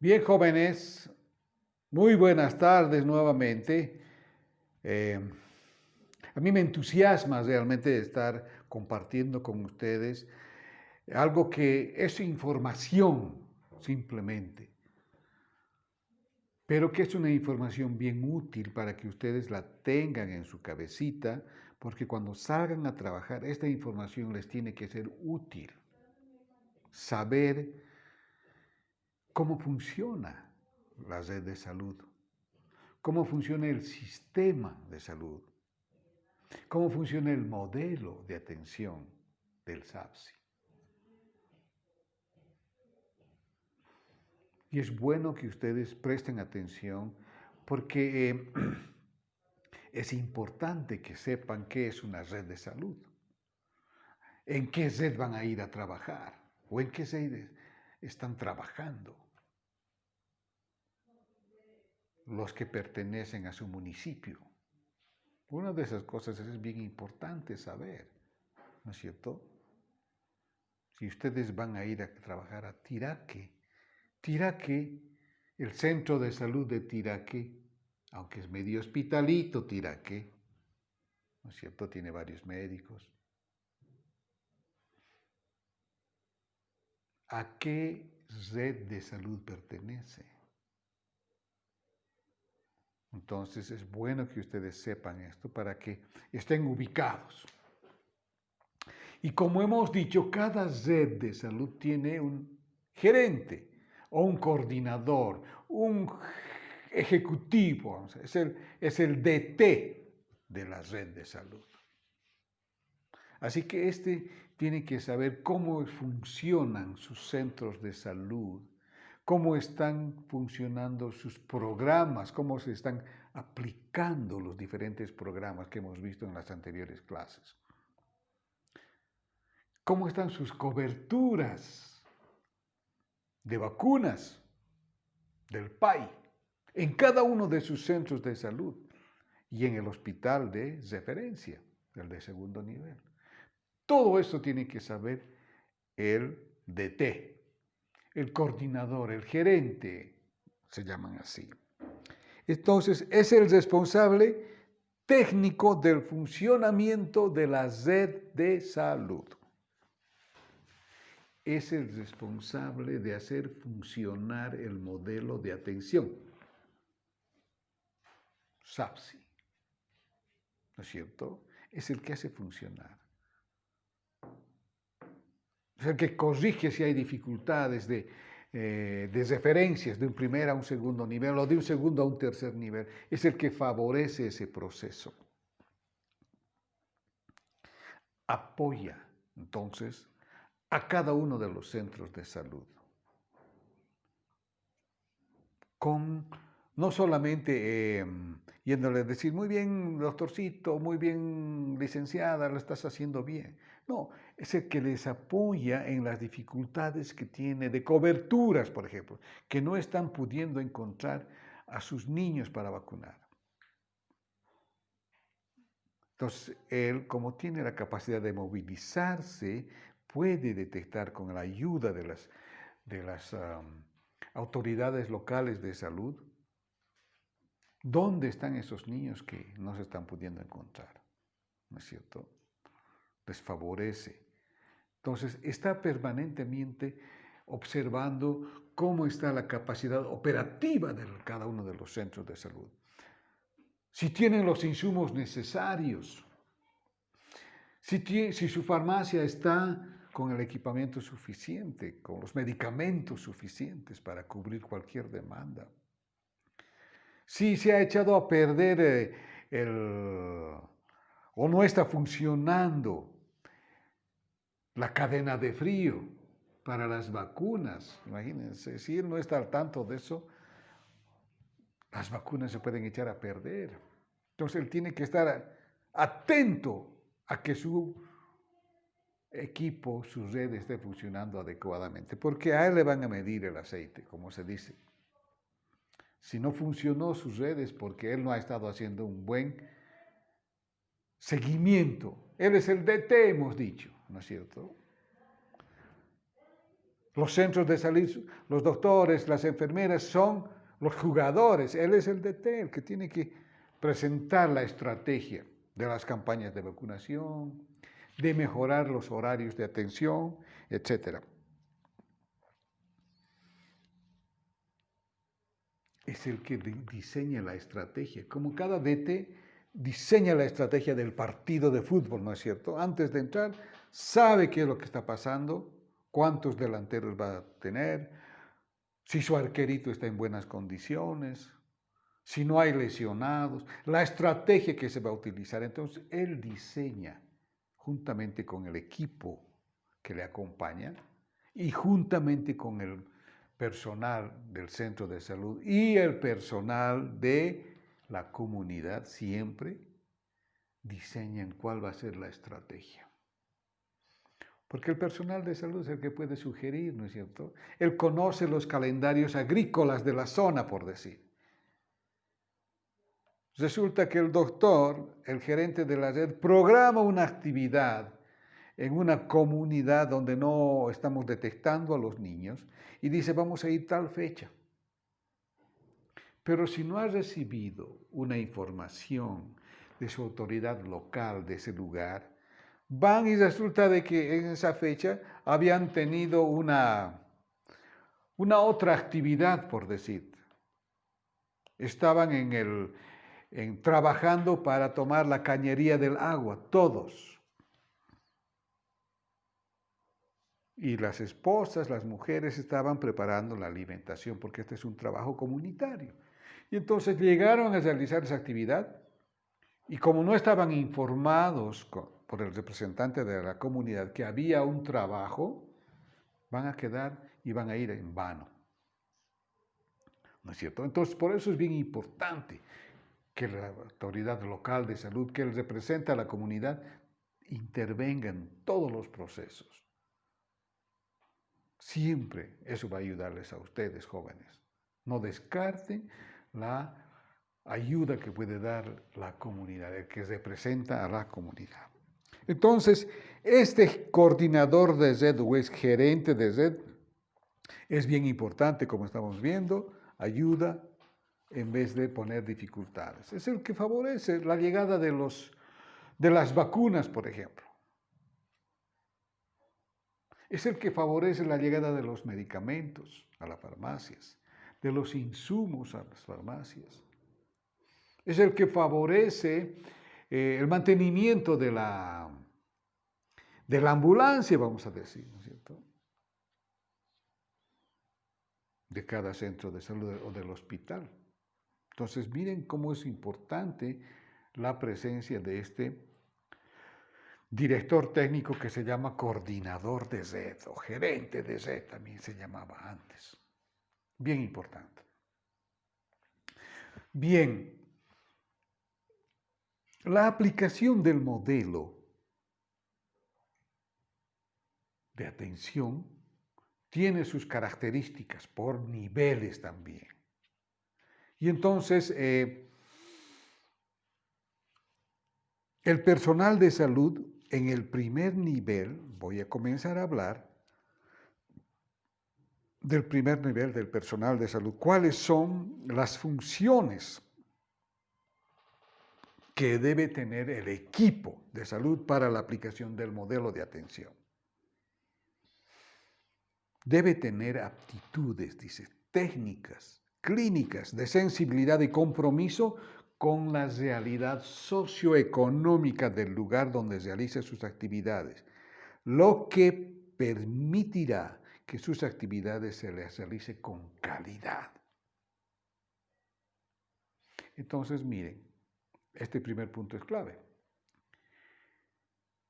Bien, jóvenes, muy buenas tardes nuevamente. Eh, a mí me entusiasma realmente estar compartiendo con ustedes algo que es información simplemente, pero que es una información bien útil para que ustedes la tengan en su cabecita, porque cuando salgan a trabajar, esta información les tiene que ser útil. Saber cómo funciona la red de salud, cómo funciona el sistema de salud, cómo funciona el modelo de atención del SAPSI. Y es bueno que ustedes presten atención porque es importante que sepan qué es una red de salud, en qué red van a ir a trabajar o en qué red están trabajando los que pertenecen a su municipio. Una de esas cosas es bien importante saber, ¿no es cierto? Si ustedes van a ir a trabajar a Tiraque, el centro de salud de Tiraque, aunque es medio hospitalito Tiraque, ¿no es cierto? Tiene varios médicos. ¿A qué red de salud pertenece? Entonces es bueno que ustedes sepan esto para que estén ubicados. Y como hemos dicho, cada red de salud tiene un gerente o un coordinador, un ejecutivo, es el DT de la red de salud. Así que tiene que saber cómo funcionan sus centros de salud, cómo están funcionando sus programas, cómo se están aplicando los diferentes programas que hemos visto en las anteriores clases. ¿Cómo están sus coberturas de vacunas del PAI en cada uno de sus centros de salud y en el hospital de referencia, el de segundo nivel? Todo eso tiene que saber el DT, el coordinador, el gerente, se llaman así. Entonces, es el responsable técnico del funcionamiento de la red de salud. Es el responsable de hacer funcionar el modelo de atención, SAPSI, ¿no es cierto? Es el que hace funcionar. Es el que corrige si hay dificultades de referencias de un primer a un segundo nivel o de un segundo a un tercer nivel. Es el que favorece ese proceso. Apoya, entonces, a cada uno de los centros de salud. Con no solamente yéndole a decir, muy bien, doctorcito, muy bien, licenciada, lo estás haciendo bien. No, es el que les apoya en las dificultades que tiene de coberturas, por ejemplo, que no están pudiendo encontrar a sus niños para vacunar. Entonces, él, como tiene la capacidad de movilizarse, puede detectar con la ayuda de las autoridades locales de salud dónde están esos niños que no se están pudiendo encontrar, ¿no es cierto? Les favorece. Entonces, está permanentemente observando cómo está la capacidad operativa de cada uno de los centros de salud. Si tienen los insumos necesarios, si su farmacia está con el equipamiento suficiente, con los medicamentos suficientes para cubrir cualquier demanda. Si se ha echado a perder o no está funcionando la cadena de frío para las vacunas. Imagínense, si él no está al tanto de eso, las vacunas se pueden echar a perder. Entonces él tiene que estar atento a que su equipo, su red esté funcionando adecuadamente, porque a él le van a medir el aceite, como se dice. Si no funcionó sus redes porque él no ha estado haciendo un buen seguimiento. Él es el DT, hemos dicho, ¿no es cierto? Los centros de salud, los doctores, las enfermeras son los jugadores. Él es el DT, el que tiene que presentar la estrategia de las campañas de vacunación, de mejorar los horarios de atención, etc. Es el que diseña la estrategia. Como cada DT diseña la estrategia del partido de fútbol, ¿no es cierto? Antes de entrar, sabe qué es lo que está pasando, cuántos delanteros va a tener, si su arquerito está en buenas condiciones, si no hay lesionados, la estrategia que se va a utilizar. Entonces, él diseña, juntamente con el equipo que le acompaña y juntamente con el personal del centro de salud y el personal de la comunidad, siempre diseñan cuál va a ser la estrategia. Porque el personal de salud es el que puede sugerir, ¿no es cierto? Él conoce los calendarios agrícolas de la zona, por decir. Resulta que el doctor, el gerente de la red, programa una actividad en una comunidad donde no estamos detectando a los niños y dice, vamos a ir tal fecha. Pero si no ha recibido una información de su autoridad local de ese lugar, van y resulta de que en esa fecha habían tenido una otra actividad, por decir. Estaban trabajando para tomar la cañería del agua, todos. Y las esposas, las mujeres estaban preparando la alimentación, porque este es un trabajo comunitario. Y entonces llegaron a realizar esa actividad y como no estaban informados por el representante de la comunidad que había un trabajo, van a quedar y van a ir en vano. ¿No es cierto? Entonces, por eso es bien importante que la autoridad local de salud, que representa a la comunidad, intervenga en todos los procesos. Siempre eso va a ayudarles a ustedes, jóvenes. No descarten la ayuda que puede dar la comunidad, el que representa a la comunidad. Entonces, este coordinador de red o es gerente de red es bien importante, como estamos viendo, ayuda en vez de poner dificultades. Es el que favorece la llegada de las vacunas, por ejemplo. Es el que favorece la llegada de los medicamentos a las farmacias, de los insumos a las farmacias. Es el que favorece el mantenimiento de la ambulancia, vamos a decir, ¿no es cierto? De cada centro de salud o del hospital. Entonces, miren cómo es importante la presencia de este director técnico que se llama coordinador de red o gerente de red, también se llamaba antes. Bien importante. Bien, la aplicación del modelo de atención tiene sus características por niveles también. Y entonces, el personal de salud en el primer nivel, voy a comenzar a hablar del primer nivel del personal de salud. ¿Cuáles son las funciones que debe tener el equipo de salud para la aplicación del modelo de atención? Debe tener aptitudes, dice, técnicas, clínicas de sensibilidad y compromiso con la realidad socioeconómica del lugar donde realice sus actividades, lo que permitirá que sus actividades se les realice con calidad. Entonces, miren, este primer punto es clave.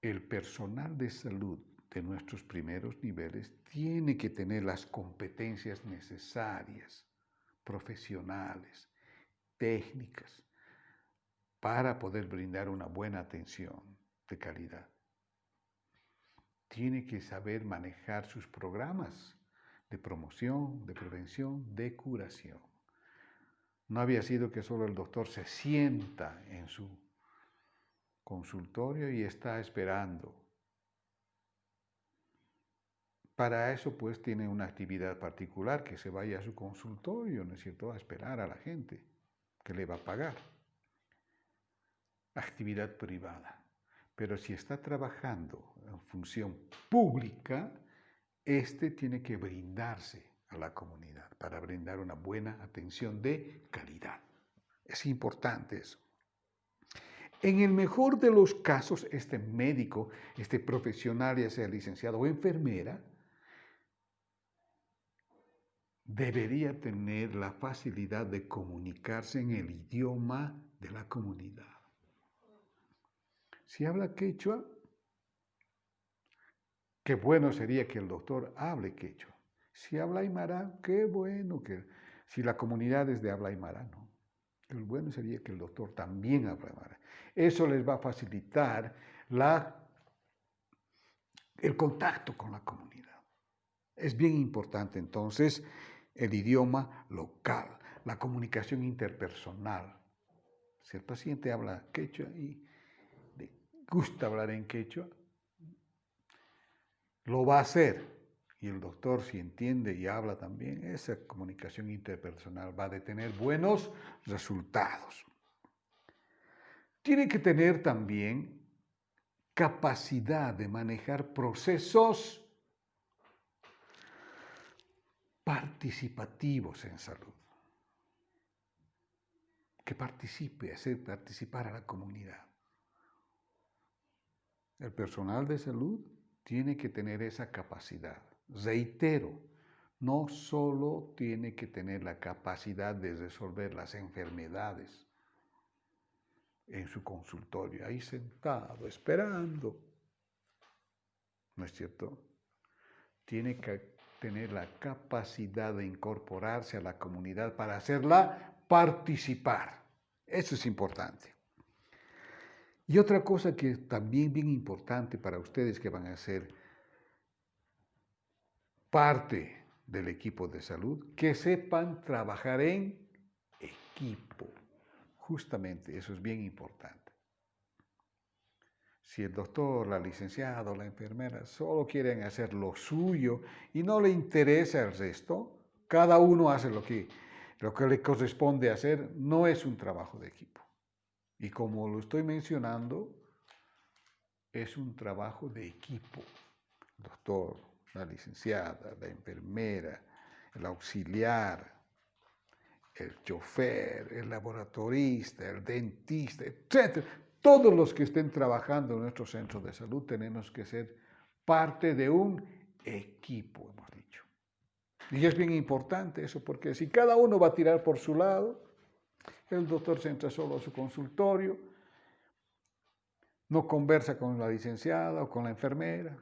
El personal de salud de nuestros primeros niveles tiene que tener las competencias necesarias, profesionales, técnicas, para poder brindar una buena atención de calidad. Tiene que saber manejar sus programas de promoción, de prevención, de curación. No había sido que solo el doctor se sienta en su consultorio y está esperando Para eso, pues, tiene una actividad particular, que se vaya a su consultorio, ¿no es cierto?, a esperar a la gente que le va a pagar. Actividad privada. Pero si está trabajando en función pública, tiene que brindarse a la comunidad para brindar una buena atención de calidad. Es importante eso. En el mejor de los casos, este médico, este profesional, ya sea licenciado o enfermera, debería tener la facilidad de comunicarse en el idioma de la comunidad. Si habla quechua, qué bueno sería que el doctor hable quechua. Si habla aymara, qué bueno que si la comunidad es de habla aymara, ¿no? Lo bueno sería que el doctor también hable aymara. Eso les va a facilitar el contacto con la comunidad. Es bien importante entonces el idioma local, la comunicación interpersonal. Si el paciente habla quechua y le gusta hablar en quechua, lo va a hacer. Y el doctor, si entiende y habla también, esa comunicación interpersonal va a tener buenos resultados. Tiene que tener también capacidad de manejar procesos participativos en salud. Que participe, hacer participar a la comunidad. El personal de salud tiene que tener esa capacidad. Reitero, no solo tiene que tener la capacidad de resolver las enfermedades en su consultorio, ahí sentado, esperando, ¿no es cierto? Tiene que tener la capacidad de incorporarse a la comunidad para hacerla participar. Eso es importante. Y otra cosa que es también bien importante para ustedes que van a ser parte del equipo de salud, que sepan trabajar en equipo. Justamente eso es bien importante. Si el doctor, la licenciada o la enfermera solo quieren hacer lo suyo y no le interesa el resto, cada uno hace lo que le corresponde hacer, no es un trabajo de equipo. Y como lo estoy mencionando, es un trabajo de equipo. El doctor, la licenciada, la enfermera, el auxiliar, el chofer, el laboratorista, el dentista, etc. Todos los que estén trabajando en nuestro centro de salud tenemos que ser parte de un equipo, hemos dicho. Y es bien importante eso, porque si cada uno va a tirar por su lado, el doctor se entra solo a su consultorio, no conversa con la licenciada o con la enfermera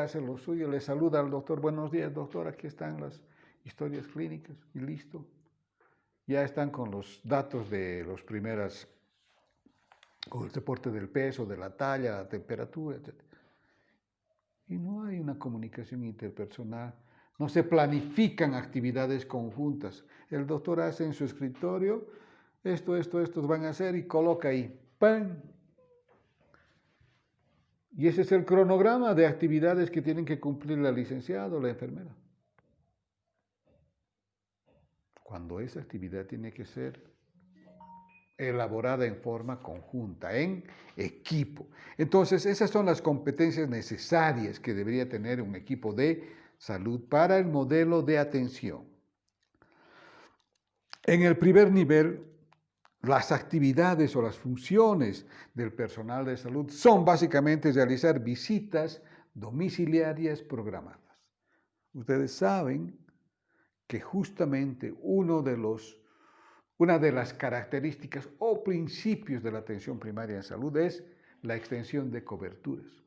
hace lo suyo, le saluda al doctor, buenos días doctor, aquí están las historias clínicas y listo. Ya están con los datos de los primeras, o el reporte del peso, de la talla, la temperatura, etc. Y no hay una comunicación interpersonal, no se planifican actividades conjuntas. El doctor hace en su escritorio, estos van a hacer y coloca ahí, ¡pam! Y ese es el cronograma de actividades que tienen que cumplir la licenciada o la enfermera. Cuando esa actividad tiene que ser elaborada en forma conjunta, en equipo. Entonces, esas son las competencias necesarias que debería tener un equipo de salud para el modelo de atención. En el primer nivel, las actividades o las funciones del personal de salud son básicamente realizar visitas domiciliarias programadas. Ustedes saben que justamente una de las características o principios de la atención primaria en salud es la extensión de coberturas.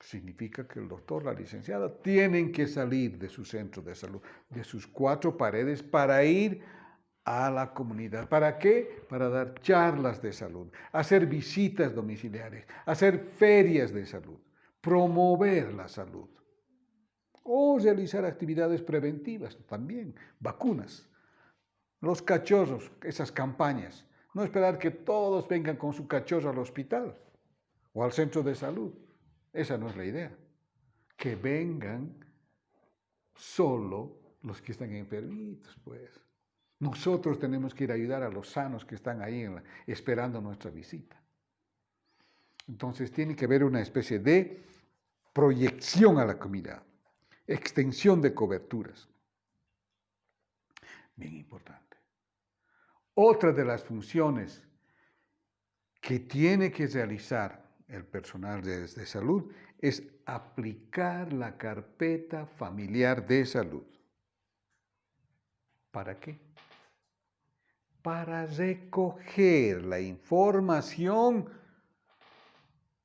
Significa que el doctor, la licenciada, tienen que salir de su centro de salud, de sus cuatro paredes, para ir a la comunidad. ¿Para qué? Para dar charlas de salud, hacer visitas domiciliares, hacer ferias de salud, promover la salud o realizar actividades preventivas también, vacunas, los cachorros, esas campañas. No esperar que todos vengan con su cachorro al hospital o al centro de salud. Esa no es la idea. que vengan solo los que están enfermitos, pues. Nosotros tenemos que ir a ayudar a los sanos que están ahí esperando nuestra visita. Entonces tiene que haber una especie de proyección a la comunidad, extensión de coberturas. Bien importante. Otra de las funciones que tiene que realizar el personal de salud es aplicar la carpeta familiar de salud. ¿Para qué? Para recoger la información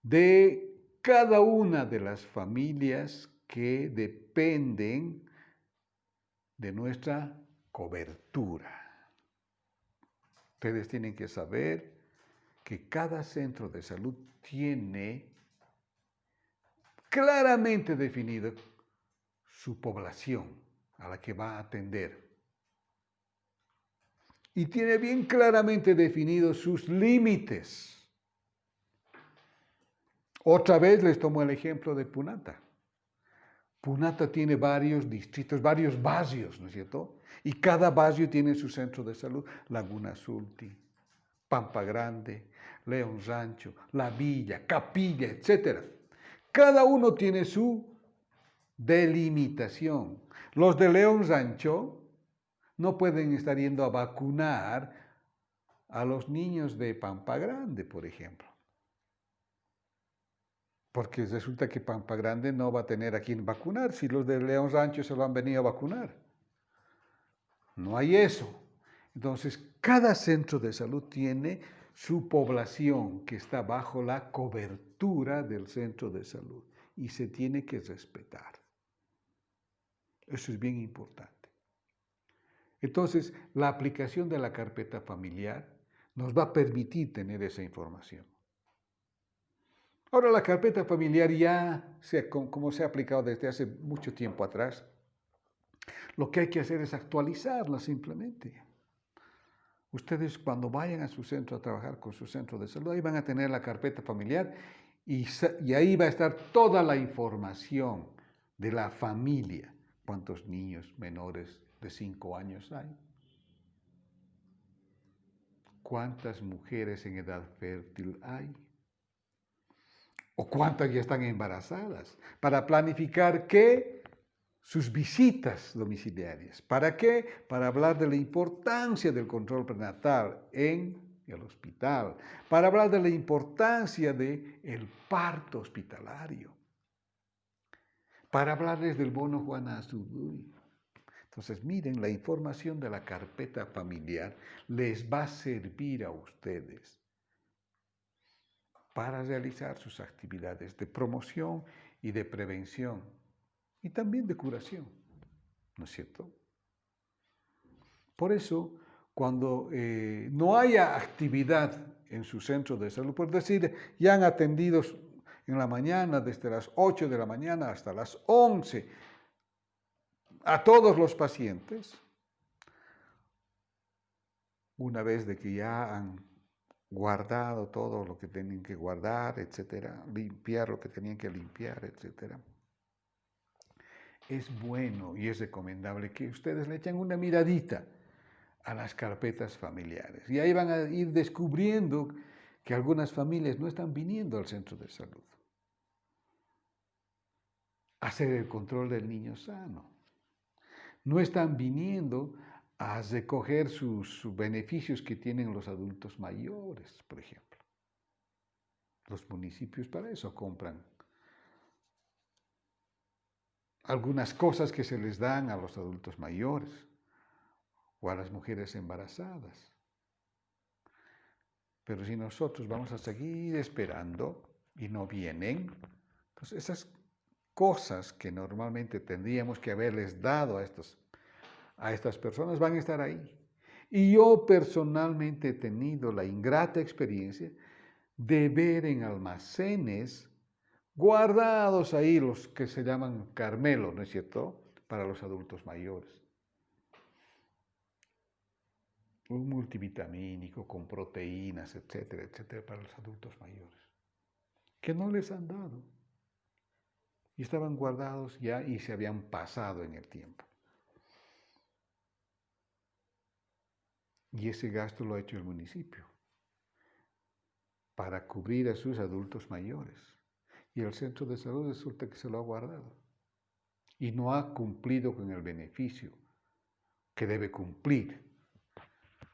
de cada una de las familias que dependen de nuestra cobertura. Ustedes tienen que saber que cada centro de salud tiene claramente definido su población a la que va a atender. Y tiene bien claramente definidos sus límites. Otra vez les tomo el ejemplo de Punata. Punata tiene varios distritos, varios barrios, ¿no es cierto? Y cada barrio tiene su centro de salud. Laguna Sulti, Pampa Grande, León Rancho, La Villa, Capilla, etc. Cada uno tiene su delimitación. Los de León Rancho no pueden estar yendo a vacunar a los niños de Pampa Grande, por ejemplo. Porque resulta que Pampa Grande no va a tener a quien vacunar si los de León Rancho se lo han venido a vacunar. No hay eso. Entonces, cada centro de salud tiene su población que está bajo la cobertura del centro de salud y se tiene que respetar. Eso es bien importante. Entonces, la aplicación de la carpeta familiar nos va a permitir tener esa información. Ahora, la carpeta familiar como se ha aplicado desde hace mucho tiempo atrás, lo que hay que hacer es actualizarla simplemente. Ustedes cuando vayan a su centro a trabajar con su centro de salud, ahí van a tener la carpeta familiar y ahí va a estar toda la información de la familia. ¿Cuántos niños menores de 5 años hay? ¿Cuántas mujeres en edad fértil hay? ¿O cuántas ya están embarazadas? Para planificar ¿qué? Sus visitas domiciliarias. ¿Para qué? Para hablar de la importancia del control prenatal en el hospital. Para hablar de la importancia del parto hospitalario. Para hablarles del bono Juana Azurduy. Entonces, miren, la información de la carpeta familiar les va a servir a ustedes para realizar sus actividades de promoción y de prevención y también de curación, ¿no es cierto? Por eso, cuando no haya actividad en su centro de salud, por decir, ya han atendido en la mañana, desde las 8 de la mañana hasta las 11, a todos los pacientes, una vez de que ya han guardado todo lo que tenían que guardar, etcétera, limpiar lo que tenían que limpiar, etcétera. Es bueno y es recomendable que ustedes le echen una miradita a las carpetas familiares. Y ahí van a ir descubriendo que algunas familias no están viniendo al centro de salud a hacer el control del niño sano. No están viniendo a recoger sus beneficios que tienen los adultos mayores, por ejemplo. Los municipios para eso compran algunas cosas que se les dan a los adultos mayores o a las mujeres embarazadas. Pero si nosotros vamos a seguir esperando y no vienen, entonces esas cosas que normalmente tendríamos que haberles dado a estas personas van a estar ahí. Y yo personalmente he tenido la ingrata experiencia de ver en almacenes guardados ahí los que se llaman Carmelo, ¿no es cierto?, para los adultos mayores. Un multivitamínico con proteínas, etcétera, etcétera, para los adultos mayores, que no les han dado. y estaban guardados ya y se habían pasado en el tiempo. Y ese gasto lo ha hecho el municipio para cubrir a sus adultos mayores. Y el centro de salud resulta que se lo ha guardado. Y no ha cumplido con el beneficio que debe cumplir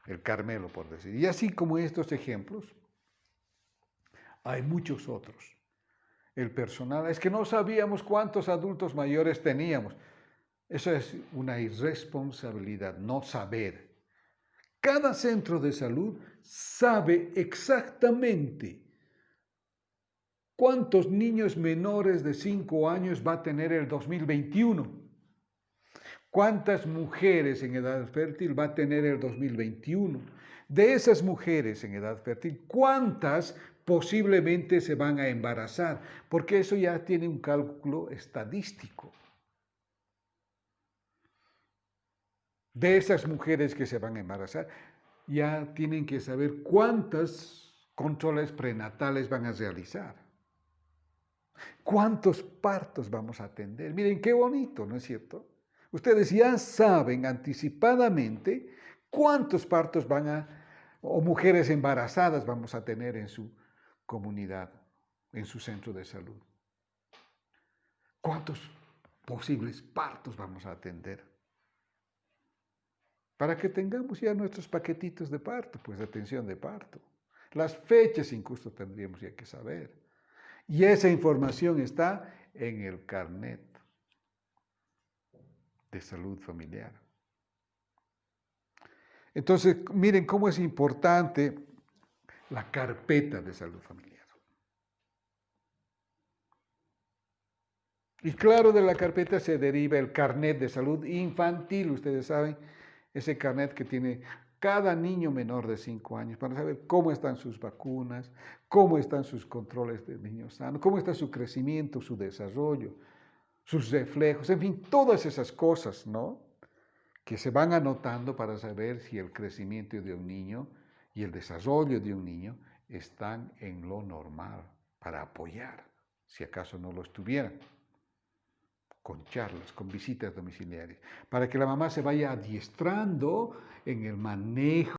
el Carmelo, por decir. Y así como estos ejemplos, hay muchos otros. El personal, es que no sabíamos cuántos adultos mayores teníamos. Eso es una irresponsabilidad, no saber. Cada centro de salud sabe exactamente cuántos niños menores de 5 años va a tener el 2021. ¿Cuántas mujeres en edad fértil va a tener el 2021? De esas mujeres en edad fértil, ¿cuántas posiblemente se van a embarazar? Porque eso ya tiene un cálculo estadístico. De esas mujeres que se van a embarazar, ya tienen que saber cuántos controles prenatales van a realizar. ¿Cuántos partos vamos a atender? Miren qué bonito, ¿no es cierto? Ustedes ya saben anticipadamente cuántos partos o mujeres embarazadas vamos a tener en su comunidad, en su centro de salud. ¿Cuántos posibles partos vamos a atender? Para que tengamos ya nuestros paquetitos de parto, pues de atención de parto. Las fechas incluso tendríamos ya que saber. Y esa información está en el carnet de salud familiar. Entonces, miren cómo es importante la carpeta de salud familiar. Y claro, de la carpeta se deriva el carnet de salud infantil, ustedes saben, ese carnet que tiene cada niño menor de 5 años para saber cómo están sus vacunas, cómo están sus controles de niños sanos, cómo está su crecimiento, su desarrollo, sus reflejos, en fin, todas esas cosas, ¿no? Que se van anotando para saber si el crecimiento de un niño y el desarrollo de un niño están en lo normal, para apoyar, si acaso no lo estuvieran, con charlas, con visitas domiciliarias, para que la mamá se vaya adiestrando en el manejo